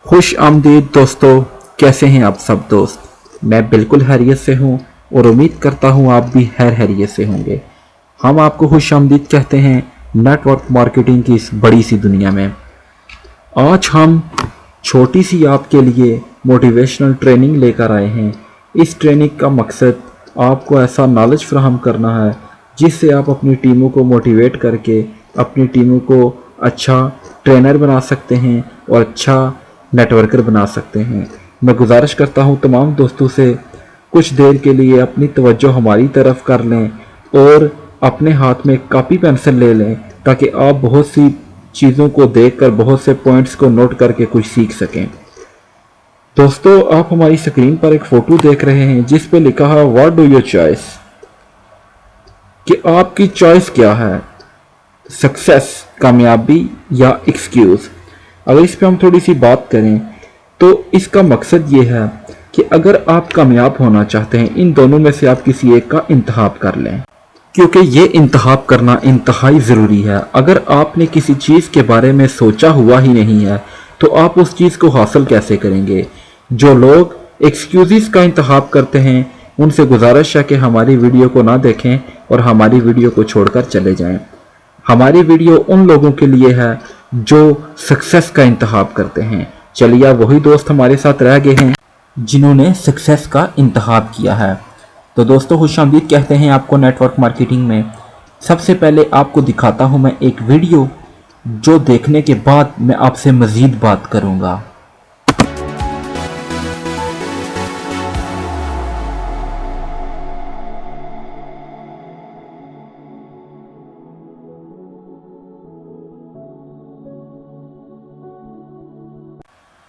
खुश आमदीद दोस्तों, कैसे हैं आप सब दोस्त। मैं बिल्कुल खैरियत से हूं और उम्मीद करता हूं आप भी खैरियत से होंगे। हम आपको खुश आमदीद कहते हैं नेटवर्क मार्केटिंग की इस बड़ी सी दुनिया में। आज हम छोटी सी आपके लिए मोटिवेशनल ट्रेनिंग लेकर आए हैं। इस ट्रेनिंग का मकसद आपको ऐसा नॉलेज फराहम करना है जिससे आप अपनी टीमों को मोटिवेट करके अपनी टीमों को अच्छा ट्रेनर बना सकते हैं और अच्छा नेटवर्कर बना सकते हैं। मैं गुजारिश करता हूं तमाम दोस्तों से कुछ देर के लिए अपनी तवज्जो हमारी तरफ कर लें और अपने हाथ में कॉपी पेंसिल ले लें ताकि आप बहुत सी चीज़ों को देखकर बहुत से पॉइंट्स को नोट करके कुछ सीख सकें। दोस्तों, आप हमारी स्क्रीन पर एक फ़ोटो देख रहे हैं जिस पे लिखा है व्हाट डू योर चॉइस, कि आपकी चॉइस क्या है, सक्सेस, कामयाबी या एक्सक्यूज़। अगर इस पे हम थोड़ी सी बात करें तो इसका मकसद ये है कि अगर आप कामयाब होना चाहते हैं इन दोनों में से आप किसी एक का इंतखाब कर लें, क्योंकि ये इंतखाब करना इंतहाई ज़रूरी है। अगर आपने किसी चीज़ के बारे में सोचा हुआ ही नहीं है तो आप उस चीज़ को हासिल कैसे करेंगे। जो लोग एक्सक्यूज़ का इंतखाब करते हैं उनसे गुजारिश है कि हमारी वीडियो को ना देखें और हमारी वीडियो को छोड़कर चले जाएं। हमारी वीडियो उन लोगों के लिए है जो सक्सेस का इंतखाब करते हैं। चलिए, वही दोस्त हमारे साथ रह गए हैं जिन्होंने सक्सेस का इंतखाब किया है। तो दोस्तों, खुशामदीद कहते हैं आपको नेटवर्क मार्केटिंग में। सबसे पहले आपको दिखाता हूं मैं एक वीडियो जो देखने के बाद मैं आपसे मज़ीद बात करूंगा।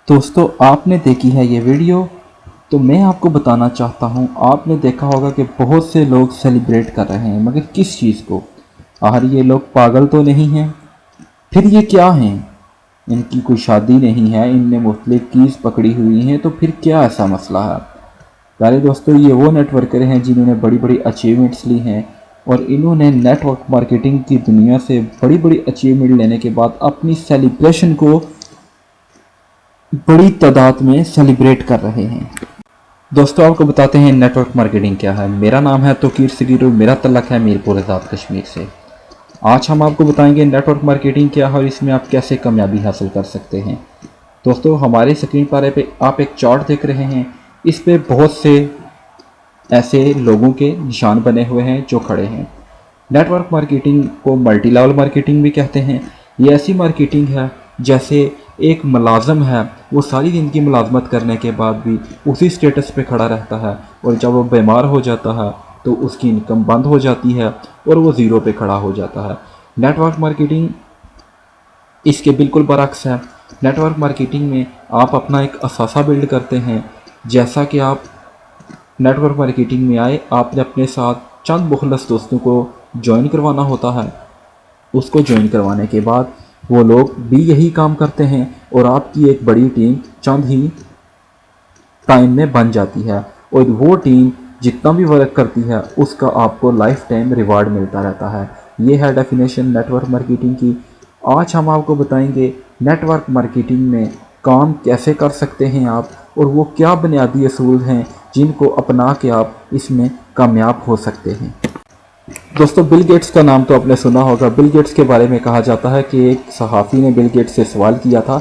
दोस्तों, आपने देखी है ये वीडियो, तो मैं आपको बताना चाहता हूँ। आपने देखा होगा कि बहुत से लोग सेलिब्रेट कर रहे हैं, मगर किस चीज़ को? आखिर ये लोग पागल तो नहीं हैं? फिर ये क्या हैं? इनकी कोई शादी नहीं है, इनने मुख्तलिफ कीज़ पकड़ी हुई हैं, तो फिर क्या ऐसा मसला है? प्यारे दोस्तों, ये वो नेटवर्कर हैं जिन्होंने बड़ी बड़ी अचीवमेंट्स ली हैं और इन्होंने नेटवर्क मार्केटिंग की दुनिया से बड़ी बड़ी अचीवमेंट लेने के बाद अपनी सेलिब्रेशन को बड़ी तादाद में सेलिब्रेट कर रहे हैं। दोस्तों, आपको बताते हैं नेटवर्क मार्केटिंग क्या है। मेरा नाम है तोकीर सगीर और मेरा तल्लक है मीरपुर आज़ाद कश्मीर से। आज हम आपको बताएंगे नेटवर्क मार्केटिंग क्या है और इसमें आप कैसे कामयाबी हासिल कर सकते हैं। दोस्तों, हमारे स्क्रीन पर पे आप एक चार्ट देख रहे हैं। इस पे बहुत से ऐसे लोगों के निशान बने हुए हैं जो खड़े हैं। नेटवर्क मार्केटिंग को मल्टी लेवल मार्केटिंग भी कहते हैं। ये ऐसी मार्केटिंग है जैसे एक मुलाजम है, वो सारी ज़िंदगी मुलाजमत करने के बाद भी उसी स्टेटस पे खड़ा रहता है और जब वो बीमार हो जाता है तो उसकी इनकम बंद हो जाती है और वो ज़ीरो पे खड़ा हो जाता है। नेटवर्क मार्केटिंग इसके बिल्कुल बरअक्स है। नेटवर्क मार्केटिंग में आप अपना एक असासा बिल्ड करते हैं। जैसा कि आप नेटवर्क मार्केटिंग में आए, आपने अपने साथ चंद मुखलस दोस्तों को ज्वाइन करवाना होता है। उसको ज्वाइन करवाने के बाद वो लोग भी यही काम करते हैं और आपकी एक बड़ी टीम चंद ही टाइम में बन जाती है और वो टीम जितना भी वर्क करती है उसका आपको लाइफ टाइम रिवार्ड मिलता रहता है। ये है डेफिनेशन नेटवर्क मार्केटिंग की। आज हम आपको बताएंगे नेटवर्क मार्केटिंग में काम कैसे कर सकते हैं आप और वो क्या बुनियादी असूल हैं जिनको अपना के आप इसमें कामयाब हो सकते हैं। दोस्तों, बिल गेट्स का नाम तो आपने सुना होगा। बिल गेट्स के बारे में कहा जाता है कि एक सहाफ़ी ने बिल गेट्स से सवाल किया था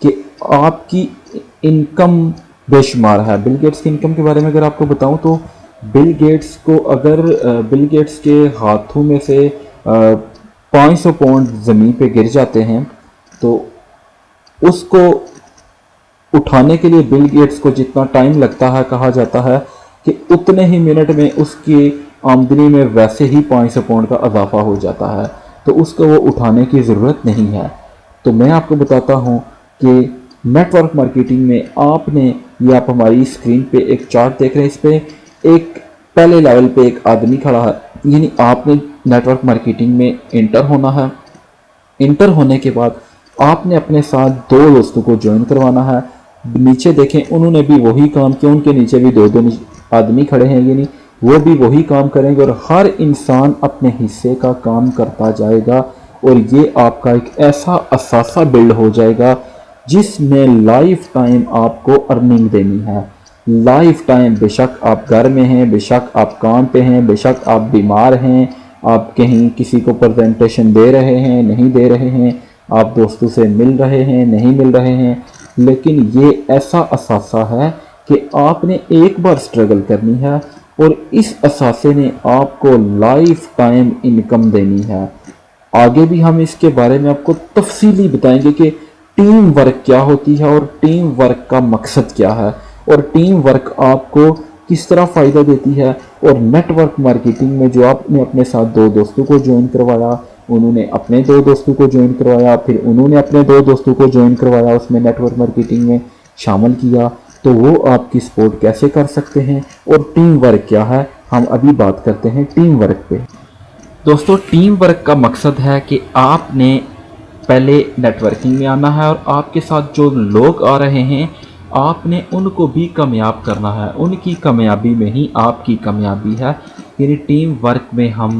कि आपकी इनकम बेशुमार है। बिल गेट्स की इनकम के बारे में अगर आपको बताऊं तो बिल गेट्स को अगर बिल गेट्स के हाथों में से 500 पाउंड ज़मीन पे गिर जाते हैं तो उसको उठाने के लिए बिल गेट्स को जितना टाइम लगता है, कहा जाता है कि उतने ही मिनट में उसकी आमदनी में वैसे ही 500 पाउंड का इजाफा हो जाता है, तो उसको वो उठाने की ज़रूरत नहीं है। तो मैं आपको बताता हूँ कि नेटवर्क मार्केटिंग में आपने, ये आप हमारी स्क्रीन पे एक चार्ट देख रहे हैं, इस पे एक पहले लेवल पे एक आदमी खड़ा है, यानी आपने नेटवर्क मार्केटिंग में इंटर होना है। इंटर होने के बाद आपने अपने साथ 2 दोस्तों को ज्वाइन करवाना है। नीचे देखें, उन्होंने भी वही काम किया, उनके नीचे भी 2 आदमी खड़े हैं, यानी वो भी वही काम करेंगे और हर इंसान अपने हिस्से का काम करता जाएगा और ये आपका एक ऐसा असासा बिल्ड हो जाएगा जिस में लाइफ टाइम आपको अर्निंग देनी है। लाइफ टाइम, बेशक आप घर में हैं, बेशक आप काम पे हैं, बेशक आप बीमार हैं, आप कहीं किसी को प्रेजेंटेशन दे रहे हैं, नहीं दे रहे हैं, आप दोस्तों से मिल रहे हैं, नहीं मिल रहे हैं, लेकिन ये ऐसा असासा है कि आपने एक बार स्ट्रगल करनी है और इस असासे ने आपको लाइफ टाइम इनकम देनी है। आगे भी हम इसके बारे में आपको तफसीली बताएंगे कि टीम वर्क क्या होती है और टीम वर्क का मकसद क्या है और टीम वर्क आपको किस तरह फ़ायदा देती है। और नेटवर्क मार्केटिंग में जो आपने अपने साथ दो दोस्तों को ज्वाइन करवाया, उन्होंने अपने दो दोस्तों को ज्वाइन करवाया, फिर उन्होंने अपने दो दोस्तों को ज्वाइन करवाया, उसमें नेटवर्क मार्केटिंग में शामिल किया, तो वो आपकी सपोर्ट कैसे कर सकते हैं और टीम वर्क क्या है, हम अभी बात करते हैं टीम वर्क पे। दोस्तों, टीम वर्क का मकसद है कि आपने पहले नेटवर्किंग में आना है और आपके साथ जो लोग आ रहे हैं आपने उनको भी कामयाब करना है, उनकी कामयाबी में ही आपकी कामयाबी है। यानी टीम वर्क में हम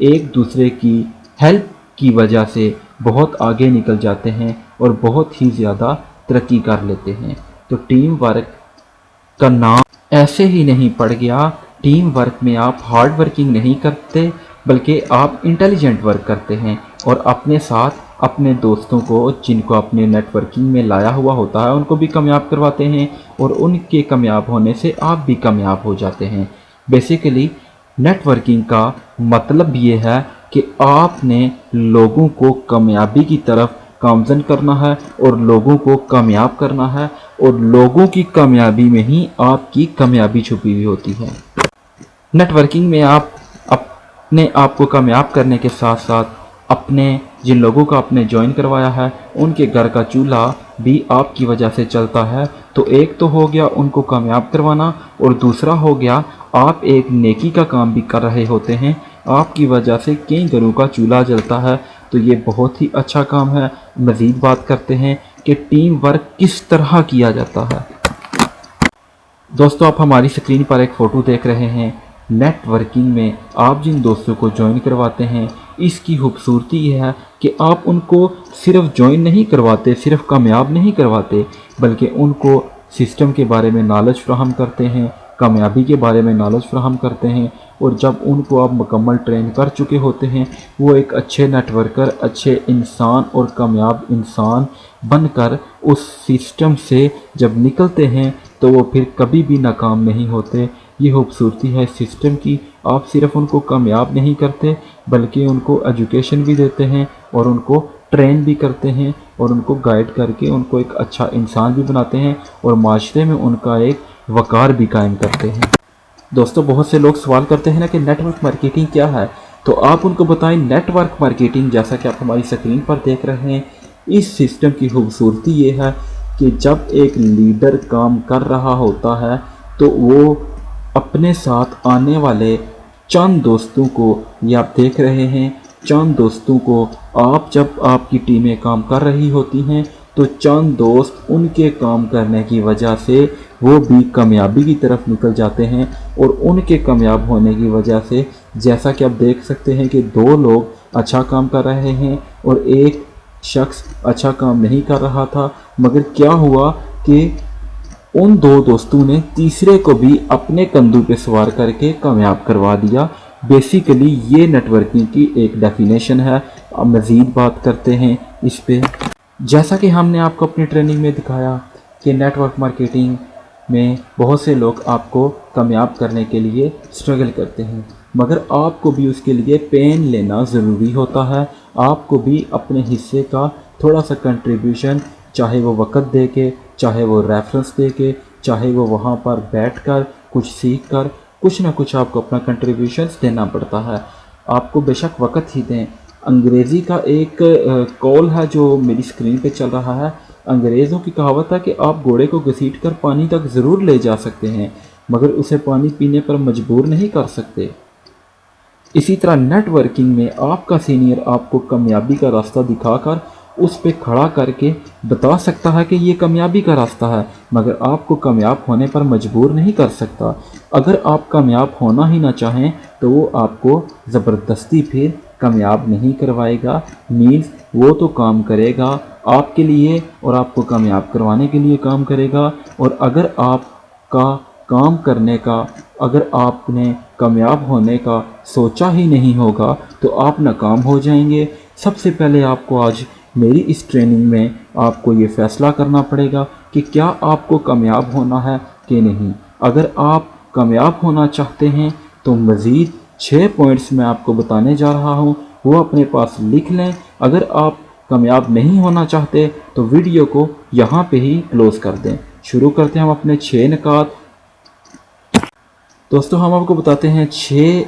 एक दूसरे की हेल्प की वजह से बहुत आगे निकल जाते हैं और बहुत ही ज़्यादा तरक्की कर लेते हैं। तो टीम वर्क का नाम ऐसे ही नहीं पड़ गया। टीम वर्क में आप हार्ड वर्किंग नहीं करते बल्कि आप इंटेलिजेंट वर्क करते हैं और अपने साथ अपने दोस्तों को जिनको अपने नेटवर्किंग में लाया हुआ होता है उनको भी कामयाब करवाते हैं और उनके कामयाब होने से आप भी कामयाब हो जाते हैं। बेसिकली नेटवर्किंग का मतलब ये है कि आपने लोगों को कामयाबी की तरफ गामजन करना है और लोगों को कामयाब करना है और लोगों की कामयाबी में ही आपकी कामयाबी छुपी हुई होती है। नेटवर्किंग में आप अपने आप को कामयाब करने के साथ साथ अपने जिन लोगों को आपने ज्वाइन करवाया है उनके घर का चूल्हा भी आपकी वजह से चलता है। तो एक तो हो गया उनको कामयाब करवाना और दूसरा हो गया आप एक नेकी का काम भी कर रहे होते हैं, आपकी वजह से कई घरों का चूल्हा जलता है। तो ये बहुत ही अच्छा काम है। मज़ीद बात करते हैं कि टीम वर्क किस तरह किया जाता है। दोस्तों, आप हमारी स्क्रीन पर एक फ़ोटो देख रहे हैं। नेटवर्किंग में आप जिन दोस्तों को ज्वाइन करवाते हैं इसकी खूबसूरती ये है कि आप उनको सिर्फ ज्वाइन नहीं करवाते, सिर्फ कामयाब नहीं करवाते, बल्कि उनको सिस्टम के बारे में नॉलेज फ्राहम करते हैं, कामयाबी के बारे में नॉलेज फ्राहम करते हैं। और जब उनको आप मुकम्मल ट्रेन कर चुके होते हैं वो एक अच्छे नेटवर्कर, अच्छे इंसान और कामयाब इंसान बनकर उस सिस्टम से जब निकलते हैं तो वो फिर कभी भी नाकाम नहीं होते। ये खूबसूरती है सिस्टम की। आप सिर्फ उनको कामयाब नहीं करते बल्कि उनको एजुकेशन भी देते हैं और उनको ट्रेन भी करते हैं और उनको गाइड करके उनको एक अच्छा इंसान भी बनाते हैं और माशरे में उनका एक वक़ार भी कायम करते हैं। दोस्तों, बहुत से लोग सवाल करते हैं ना कि नेटवर्क मार्केटिंग क्या है, तो आप उनको बताएं नेटवर्क मार्केटिंग जैसा कि आप हमारी स्क्रीन पर देख रहे हैं। इस सिस्टम की खूबसूरती ये है कि जब एक लीडर काम कर रहा होता है तो वो अपने साथ आने वाले चंद दोस्तों को, ये आप देख रहे हैं, चंद दोस्तों को आप जब आपकी टीमें काम कर रही होती हैं तो चंद दोस्त उनके काम करने की वजह से वो भी कामयाबी की तरफ निकल जाते हैं और उनके कामयाब होने की वजह से जैसा कि आप देख सकते हैं कि दो लोग अच्छा काम कर रहे हैं और एक शख्स अच्छा काम नहीं कर रहा था, मगर क्या हुआ कि उन दो दोस्तों ने तीसरे को भी अपने कंधों पे सवार करके कामयाब करवा दिया। बेसिकली ये नेटवर्किंग की एक डेफिनेशन है। अब मज़ीद बात करते हैं इस पे। जैसा कि हमने आपको अपनी ट्रेनिंग में दिखाया कि नेटवर्क मार्केटिंग में बहुत से लोग आपको कामयाब करने के लिए स्ट्रगल करते हैं, मगर आपको भी उसके लिए पेन लेना ज़रूरी होता है। आपको भी अपने हिस्से का थोड़ा सा कंट्रीब्यूशन, चाहे वो वक़्त दे के, चाहे वो रेफरेंस दे के, चाहे वो वहाँ पर बैठकर कुछ सीख कर, कुछ ना कुछ आपको अपना कंट्रीब्यूशन देना पड़ता है। आपको बेशक वक़्त ही दें। अंग्रेज़ी का एक कॉल है जो मेरी स्क्रीन पे चल रहा है। अंग्रेज़ों की कहावत है कि आप घोड़े को घसीट कर पानी तक ज़रूर ले जा सकते हैं, मगर उसे पानी पीने पर मजबूर नहीं कर सकते। इसी तरह नेटवर्किंग में आपका सीनियर आपको कामयाबी का रास्ता दिखाकर उस पे खड़ा करके बता सकता है कि ये कामयाबी का रास्ता है, मगर आपको कामयाब होने पर मजबूर नहीं कर सकता। अगर आप कामयाब होना ही ना चाहें तो वो आपको ज़बरदस्ती फिर कामयाब नहीं करवाएगा। मीन्स वो तो काम करेगा आपके लिए और आपको कामयाब करवाने के लिए काम करेगा। और अगर आपका काम करने का, अगर आपने कामयाब होने का सोचा ही नहीं होगा तो आप नाकाम हो जाएंगे। सबसे पहले आपको आज मेरी इस ट्रेनिंग में आपको ये फ़ैसला करना पड़ेगा कि क्या आपको कामयाब होना है कि नहीं। अगर आप कामयाब होना चाहते हैं तो मज़ीद 6 पॉइंट्स मैं आपको बताने जा रहा हूँ, वो अपने पास लिख लें। अगर आप कामयाब नहीं होना चाहते तो वीडियो को यहाँ पे ही क्लोज़ कर दें। शुरू करते हैं हम अपने 6 निकात। दोस्तों, हम आपको बताते हैं 6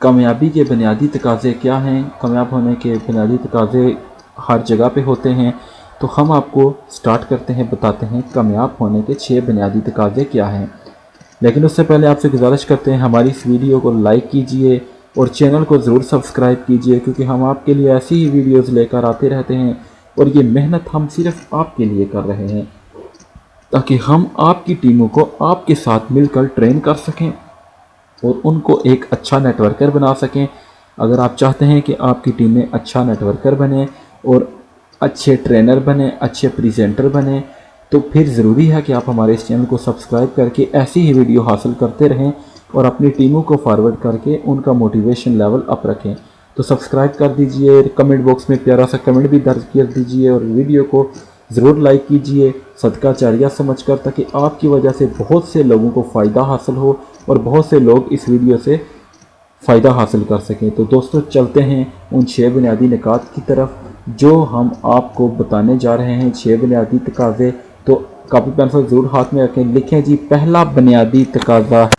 कामयाबी के बुनियादी तकाज़े क्या हैं। कामयाब होने के बुनियादी तकाज़े हर जगह पे होते हैं, तो हम आपको स्टार्ट करते हैं, बताते हैं कामयाब होने के 6 बुनियादी तकाज़े क्या हैं। लेकिन उससे पहले आपसे गुजारिश करते हैं हमारी इस वीडियो को लाइक कीजिए और चैनल को ज़रूर सब्सक्राइब कीजिए, क्योंकि हम आपके लिए ऐसी ही वीडियोस लेकर आते रहते हैं और ये मेहनत हम सिर्फ आपके लिए कर रहे हैं ताकि हम आपकी टीमों को आपके साथ मिलकर ट्रेन कर सकें और उनको एक अच्छा नेटवर्कर बना सकें। अगर आप चाहते हैं कि आपकी टीम में अच्छा नेटवर्कर बने और अच्छे ट्रेनर बने, अच्छे प्रेजेंटर बने, तो फिर ज़रूरी है कि आप हमारे इस चैनल को सब्सक्राइब करके ऐसी ही वीडियो हासिल करते रहें और अपनी टीमों को फॉरवर्ड करके उनका मोटिवेशन लेवल अप रखें। तो सब्सक्राइब कर दीजिए, कमेंट बॉक्स में प्यारा सा कमेंट भी दर्ज कर दीजिए और वीडियो को ज़रूर लाइक कीजिए सदका जारिया समझकर, ताकि आपकी वजह से बहुत से लोगों को फ़ायदा हासिल हो और बहुत से लोग इस वीडियो से फ़ायदा हासिल कर सकें। तो दोस्तों, चलते हैं उन 6 बुनियादी निकात की तरफ जो हम आपको बताने जा रहे हैं। 6 बुनियादी तकाज़े, तो कॉपी पेंसिल ज़रूर हाथ में रखें, लिखें जी। पहला बुनियादी तकाज़ा,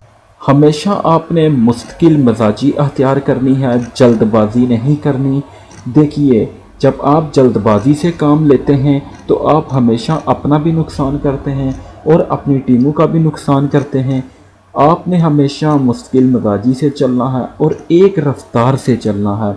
हमेशा आपने मुस्तकिल मजाजी अख्तियार करनी है, जल्दबाजी नहीं करनी। देखिए, जब आप जल्दबाजी से काम लेते हैं तो आप हमेशा अपना भी नुकसान करते हैं और अपनी टीमों का भी नुकसान करते हैं। आपने हमेशा मुस्तकिल मजाजी से चलना है और एक रफ्तार से चलना है।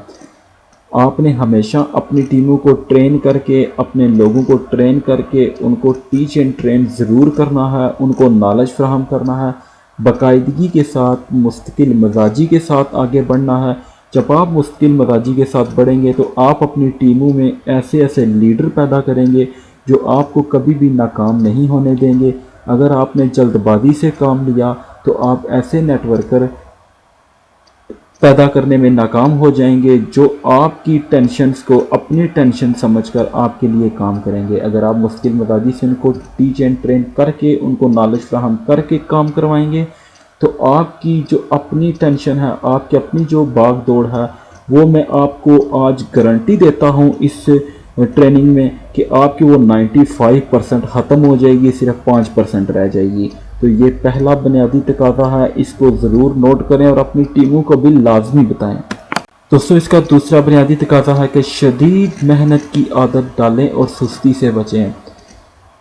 आपने हमेशा अपनी टीमों को ट्रेन करके, अपने लोगों को ट्रेन करके उनको टीच एंड ट्रेन ज़रूर करना है, उनको नॉलेज फ्राहम करना है, बाकायदगी के साथ, मुस्तकिल मजाजी के साथ आगे बढ़ना है। जब आप मुस्तकिल मजाजी के साथ बढ़ेंगे तो आप अपनी टीमों में ऐसे ऐसे लीडर पैदा करेंगे जो आपको कभी भी नाकाम नहीं होने देंगे। अगर आपने जल्दबाजी से काम लिया तो आप ऐसे नेटवर्कर पैदा करने में नाकाम हो जाएंगे जो आपकी टेंशन्स को अपनी टेंशन समझकर आपके लिए काम करेंगे। अगर आप मुश्किल मजाजी से उनको टीच एंड ट्रेन करके, उनको नॉलेज फ्राहम करके काम करवाएंगे तो आपकी जो अपनी टेंशन है, आपकी अपनी जो भाग दौड़ है, वो मैं आपको आज गारंटी देता हूँ इस ट्रेनिंग में कि आपकी वो 95% ख़त्म हो जाएगी, सिर्फ 5% रह जाएगी। तो ये पहला बुनियादी तकाज़ा है, इसको ज़रूर नोट करें और अपनी टीमों को भी लाजमी बताएं। दोस्तों, इसका दूसरा बुनियादी तकाज़ा है कि शदीद मेहनत की आदत डालें और सुस्ती से बचें।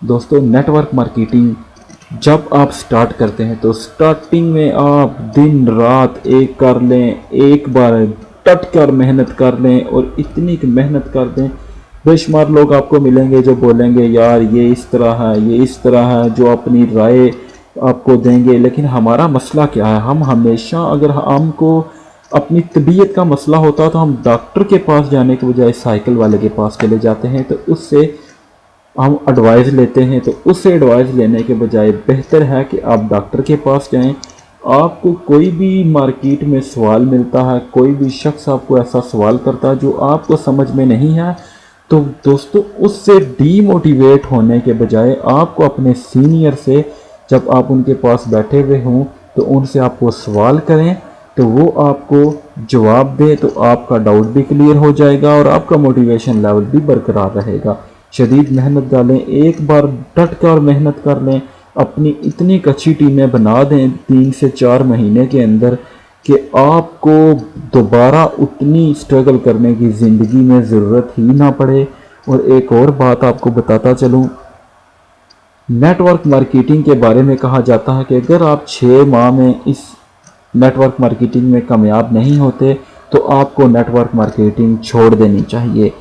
दोस्तों, नेटवर्क मार्केटिंग जब आप स्टार्ट करते हैं तो स्टार्टिंग में आप दिन रात एक कर लें, एक बार डट कर मेहनत कर लें और इतनी मेहनत कर दें। बेशुमार लोग आपको मिलेंगे जो बोलेंगे यार ये इस तरह है, ये इस तरह है, जो अपनी राय आपको देंगे। लेकिन हमारा मसला क्या है, हम हमेशा, अगर हमको अपनी तबीयत का मसला होता तो हम डॉक्टर के पास जाने के बजाय साइकिल वाले के पास चले जाते हैं, तो उससे हम एडवाइस लेते हैं। तो उससे एडवाइस लेने के बजाय बेहतर है कि आप डॉक्टर के पास जाएं। आपको कोई भी मार्केट में सवाल मिलता है, कोई भी शख्स आपको ऐसा सवाल करता है जो आपको समझ में नहीं है, तो दोस्तों उससे डीमोटिवेट होने के बजाय आपको अपने सीनियर से, जब आप उनके पास बैठे हुए हों तो उनसे आपको सवाल करें तो वो आपको जवाब दे, तो आपका डाउट भी क्लियर हो जाएगा और आपका मोटिवेशन लेवल भी बरकरार रहेगा। शदीद मेहनत डालें, एक बार डट कर मेहनत कर लें, अपनी इतनी अच्छी टीमें बना दें 3 से 4 महीने के अंदर कि आपको दोबारा उतनी स्ट्रगल करने की ज़िंदगी में ज़रूरत ही ना पड़े। और एक और बात आपको बताता चलूँ, नेटवर्क मार्केटिंग के बारे में कहा जाता है कि अगर आप 6 माह में इस नेटवर्क मार्केटिंग में कामयाब नहीं होते तो आपको नेटवर्क मार्केटिंग छोड़ देनी चाहिए।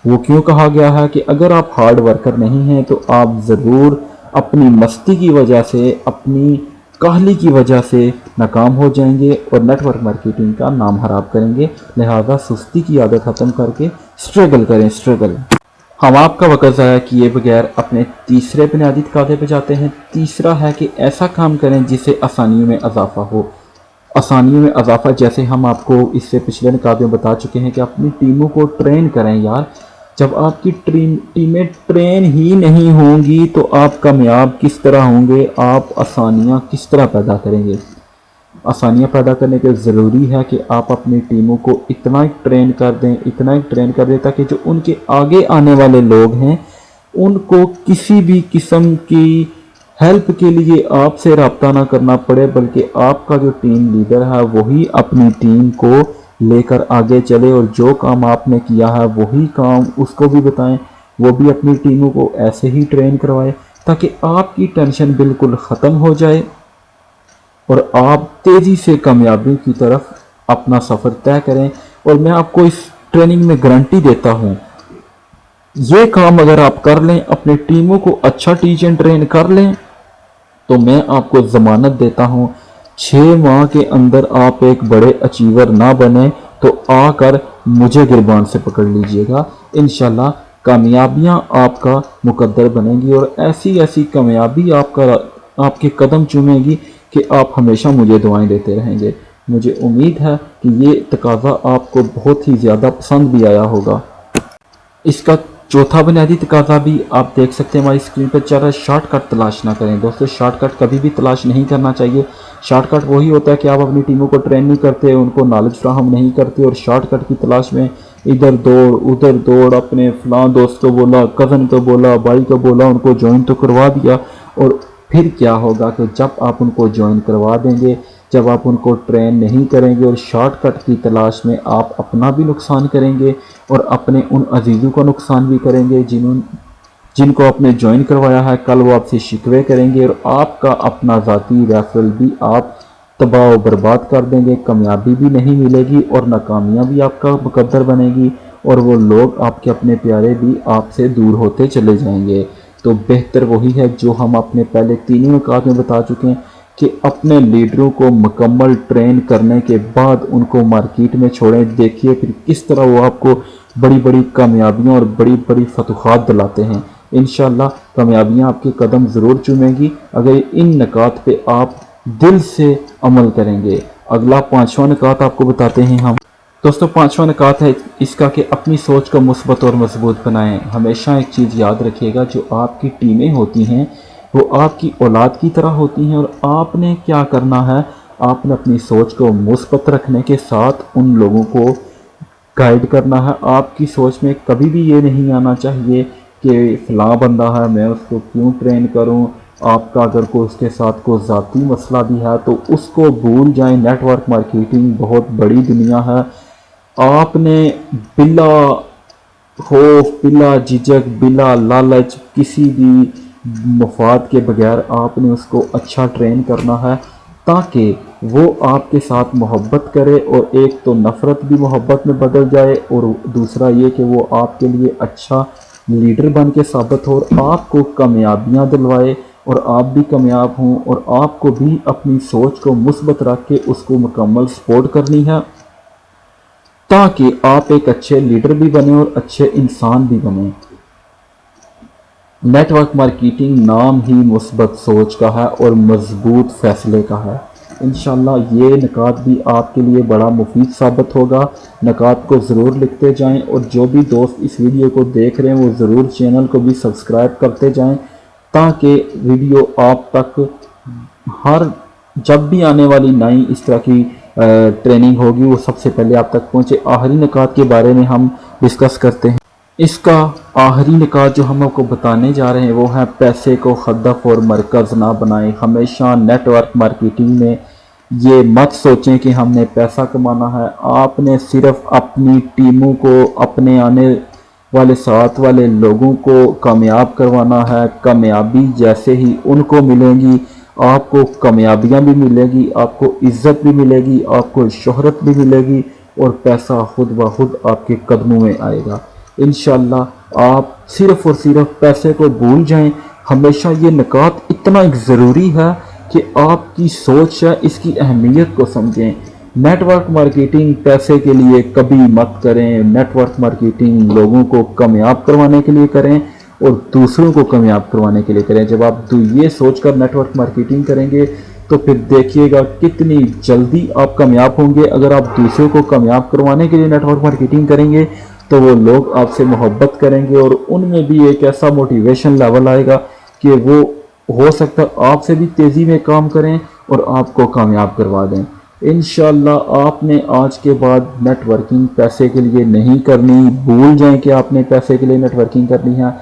वो क्यों कहा गया है कि अगर आप हार्ड वर्कर नहीं हैं तो आप ज़रूर अपनी मस्ती की वजह से, अपनी काहली की वजह से नाकाम हो जाएंगे और नेटवर्क मार्केटिंग का नाम खराब करेंगे। लिहाजा सुस्ती की आदत ख़त्म करके स्ट्रगल करें, स्ट्रगल। हम आपका वक़्त ज़ाया किए बगैर अपने तीसरे बुनियादी तकाज़े पे जाते हैं। तीसरा है कि ऐसा काम करें जिससे आसानियों में इजाफ़ा हो। आसानियों में इजाफ़ा जैसे हम आपको इससे पिछले निकात में बता चुके हैं कि अपनी टीमों को ट्रेन करें यार। जब आपकी टीमें ट्रेन ही नहीं होंगी तो आप कामयाब किस तरह होंगे, आप आसानियाँ किस तरह पैदा करेंगे। आसानियाँ पैदा करने के ज़रूरी है कि आप अपनी टीमों को इतना ट्रेन कर दें, इतना ट्रेन कर दें ताकि जो उनके आगे आने वाले लोग हैं उनको किसी भी किस्म की हेल्प के लिए आपसे रब्ता ना करना पड़े, बल्कि आपका जो टीम लीडर है वही अपनी टीम को लेकर आगे चले और जो काम आपने किया है वही काम उसको भी बताएं, वो भी अपनी टीमों को ऐसे ही ट्रेन करवाए ताकि आपकी टेंशन बिल्कुल ख़त्म हो जाए और आप तेज़ी से कामयाबी की तरफ अपना सफ़र तय करें। और मैं आपको इस ट्रेनिंग में गारंटी देता हूँ, ये काम अगर आप कर लें, अपनी टीमों को अच्छा टीच एंड ट्रेन कर लें, तो मैं आपको ज़मानत देता हूँ 6 माह के अंदर आप एक बड़े अचीवर ना बने तो आकर मुझे गिरबान से पकड़ लीजिएगा। इंशाल्लाह कामयाबियाँ आपका मुकद्दर बनेंगी और ऐसी ऐसी कामयाबी आपके कदम चूमेगी कि आप हमेशा मुझे दुआएं देते रहेंगे। मुझे उम्मीद है कि ये तकाज़ा आपको बहुत ही ज़्यादा पसंद भी आया होगा। इसका चौथा बुनियादी तकाज़ा भी आप देख सकते हैं हमारी स्क्रीन पर चल रहा है, शॉर्टकट तलाश ना करें। दोस्तों शॉर्टकट कभी भी तलाश नहीं करना चाहिए। शॉर्टकट वही होता है कि आप अपनी टीमों को ट्रेन नहीं करते, उनको नॉलेज फ्राहम नहीं करते और शॉर्टकट की तलाश में इधर दौड़ उधर दौड़, अपने फ़लाँ दोस्त को बोला, कज़न को बोला, भाई को बोला, उनको ज्वाइन तो करवा दिया। और फिर क्या होगा कि जब आप उनको ज्वाइन करवा देंगे, जब आप उनको ट्रेन नहीं करेंगे और शॉर्टकट की तलाश में आप अपना भी नुकसान करेंगे और अपने उन अजीज़ों का नुकसान भी करेंगे जिनको आपने ज्वाइन करवाया है। कल वो आपसे शिकवे करेंगे और आपका अपना ज़ाती रेफरल भी आप तबाह बर्बाद कर देंगे। कामयाबी भी नहीं मिलेगी और नाकामियाँ भी आपका मुकद्दर बनेगी और वो लोग आपके अपने प्यारे भी आपसे दूर होते चले जाएंगे। तो बेहतर वही है जो हम अपने पहले तीनों नुकात में बता चुके हैं कि अपने लीडरों को मुकम्मल ट्रेन करने के बाद उनको मार्केट में छोड़ें। देखिए फिर किस तरह वो आपको बड़ी बड़ी कामयाबियाँ और बड़ी बड़ी फतूहात दिलाते हैं। इंशाल्लाह कामयाबियाँ आपके कदम ज़रूर चूमेंगी अगर इन नुकात पे आप दिल से अमल करेंगे। अगला 5वां नुकात आपको बताते हैं हम। दोस्तों 5वां नुकात है इसका कि अपनी सोच को मुस्बत और मजबूत बनाएं। हमेशा एक चीज़ याद रखिएगा, जो आपकी टीमें होती हैं वो आपकी औलाद की तरह होती हैं और आपने क्या करना है, आपने अपनी सोच को मुस्बत रखने के साथ उन लोगों को गाइड करना है। आपकी सोच में कभी भी ये नहीं आना चाहिए कि फ़लाँ बंदा है मैं उसको क्यों ट्रेन करूं। आपका अगर कोई उसके साथ कोई ज़ाती मसला भी है तो उसको भूल जाएं। नेटवर्क मार्केटिंग बहुत बड़ी दुनिया है। आपने बिला खौफ, बिला झिझक, बिला लालच, किसी भी मफाद के बगैर आपने उसको अच्छा ट्रेन करना है ताकि वो आपके साथ मोहब्बत करे और एक तो नफ़रत भी मोहब्बत में बदल जाए और दूसरा ये कि वो आपके लिए अच्छा लीडर बन के साबित हो और आपको कामयाबियाँ दिलवाए और आप भी कामयाब हों और आपको भी अपनी सोच को मुस्बत रख के उसको मुकम्मल सपोर्ट करनी है ताकि आप एक अच्छे लीडर भी बने और अच्छे इंसान भी बने। नेटवर्क मार्केटिंग नाम ही मुस्बत सोच का है और मजबूत फैसले का है। इंशाल्लाह ये निकात भी आपके लिए बड़ा मुफीद साबित होगा। निकात को ज़रूर लिखते जाएं और जो भी दोस्त इस वीडियो को देख रहे हैं वो ज़रूर चैनल को भी सब्सक्राइब करते जाएं ताकि वीडियो आप तक हर जब भी आने वाली नई इस तरह की ट्रेनिंग होगी वो सबसे पहले आप तक पहुंचे। आखिरी निकात के बारे में हम डिस्कस करते हैं। इसका आखिरी निकात जो हम आपको बताने जा रहे हैं वो है पैसे को हदफ और मरकज़ ना बनाएं। हमेशा नेटवर्क मार्केटिंग में ये मत सोचें कि हमने पैसा कमाना है। आपने सिर्फ अपनी टीमों को, अपने आने वाले साथ वाले लोगों को कामयाब करवाना है। कामयाबी जैसे ही उनको मिलेंगी आपको कामयाबियाँ भी मिलेगी, आपको इज़्ज़त भी मिलेगी, आपको शोहरत भी मिलेगी और पैसा खुद ब खुद आपके कदमों में आएगा। इंशाल्लाह आप सिर्फ़ और सिर्फ पैसे को भूल जाएं। हमेशा ये निकात इतना एक ज़रूरी है कि आपकी सोच है, इसकी अहमियत को समझें। नेटवर्क मार्केटिंग पैसे के लिए कभी मत करें। नेटवर्क मार्केटिंग लोगों को कामयाब करवाने के लिए करें और दूसरों को कामयाब करवाने के लिए करें। जब आप ये सोचकर नेटवर्क मार्केटिंग करेंगे तो फिर देखिएगा कितनी जल्दी आप कामयाब होंगे। अगर आप दूसरों को कामयाब करवाने के लिए नेटवर्क मार्केटिंग करेंगे तो वो लोग आपसे मोहब्बत करेंगे और उनमें भी एक ऐसा मोटिवेशन लेवल आएगा कि वो हो सकता है आपसे भी तेज़ी में काम करें और आपको कामयाब करवा दें। इंशाल्लाह आपने आज के बाद नेटवर्किंग पैसे के लिए नहीं करनी। भूल जाएं कि आपने पैसे के लिए नेटवर्किंग करनी है।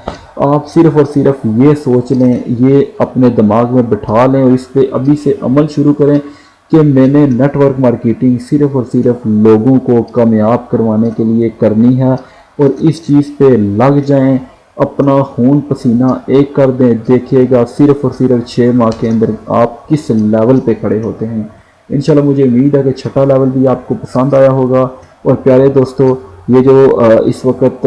आप सिर्फ़ और सिर्फ ये सोच लें, ये अपने दिमाग में बिठा लें और इस पर अभी से अमल शुरू करें कि मैंने नेटवर्क मार्केटिंग सिर्फ़ और सिर्फ लोगों को कामयाब करवाने के लिए करनी है और इस चीज़ पे लग जाएं, अपना खून पसीना एक कर दें। देखिएगा सिर्फ़ और सिर्फ 6 माह के अंदर आप किस लेवल पे खड़े होते हैं। इंशाल्लाह मुझे उम्मीद है कि छठा लेवल भी आपको पसंद आया होगा। और प्यारे दोस्तों, ये जो इस वक्त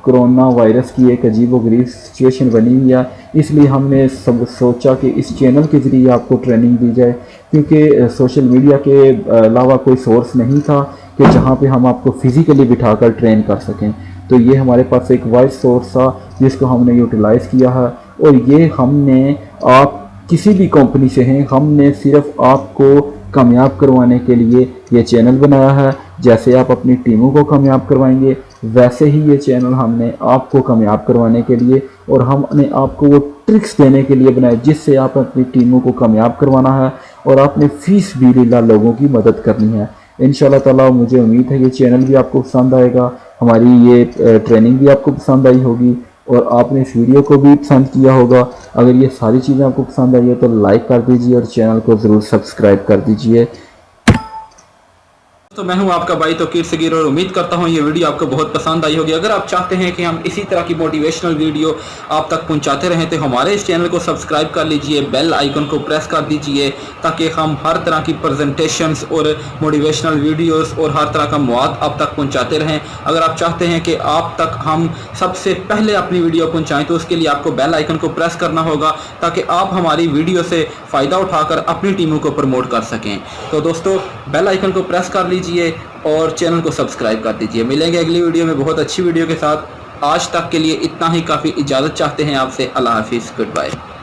कोरोना वायरस की एक अजीबोगरीब सिचुएशन बनी हुई है, इसलिए हमने सब सोचा कि इस चैनल के ज़रिए आपको ट्रेनिंग दी जाए, क्योंकि सोशल मीडिया के अलावा कोई सोर्स नहीं था कि जहाँ पे हम आपको फ़िज़िकली बिठाकर ट्रेन कर सकें। तो ये हमारे पास एक वॉइस सोर्स था जिसको हमने यूटिलाइज़ किया है और ये हमने आप किसी भी कंपनी से हैं, हमने सिर्फ आपको कामयाब करवाने के लिए ये चैनल बनाया है। जैसे आप अपनी टीमों को कामयाब करवाएंगे वैसे ही ये चैनल हमने आपको कामयाब करवाने के लिए और हमने आपको वो ट्रिक्स देने के लिए बनाया जिससे आप अपनी टीमों को कामयाब करवाना है और आपने फीस भी लिल्लाह लोगों की मदद करनी है। इंशाल्लाह ताला मुझे उम्मीद है ये चैनल भी आपको पसंद आएगा, हमारी ये ट्रेनिंग भी आपको पसंद आई होगी और आपने इस वीडियो को भी पसंद किया होगा। अगर ये सारी चीज़ें आपको पसंद आई है तो लाइक कर दीजिए और चैनल को ज़रूर सब्सक्राइब कर दीजिए। तो मैं हूं आपका भाई तौकीर सगीर और उम्मीद करता हूं ये वीडियो आपको बहुत पसंद आई होगी। अगर आप चाहते हैं कि हम इसी तरह की मोटिवेशनल वीडियो आप तक पहुंचाते रहें तो हमारे इस चैनल को सब्सक्राइब कर लीजिए, बेल आइकन को प्रेस कर दीजिए ताकि हम हर तरह की प्रेजेंटेशंस और मोटिवेशनल वीडियोस और हर तरह का मवाद आप तक पहुंचाते रहें। अगर आप चाहते हैं कि आप तक हम सबसे पहले अपनी वीडियो पहुँचाएँ तो उसके लिए आपको बेल आइकन को प्रेस करना होगा ताकि आप हमारी वीडियो से फ़ायदा उठाकर अपनी टीमों को प्रमोट कर सकें। तो दोस्तों बेल आइकन को प्रेस कर लीजिए और चैनल को सब्सक्राइब कर दीजिए। मिलेंगे अगली वीडियो में बहुत अच्छी वीडियो के साथ। आज तक के लिए इतना ही काफ़ी। इजाज़त चाहते हैं आपसे। अल्लाह हाफिज़, गुड बाय।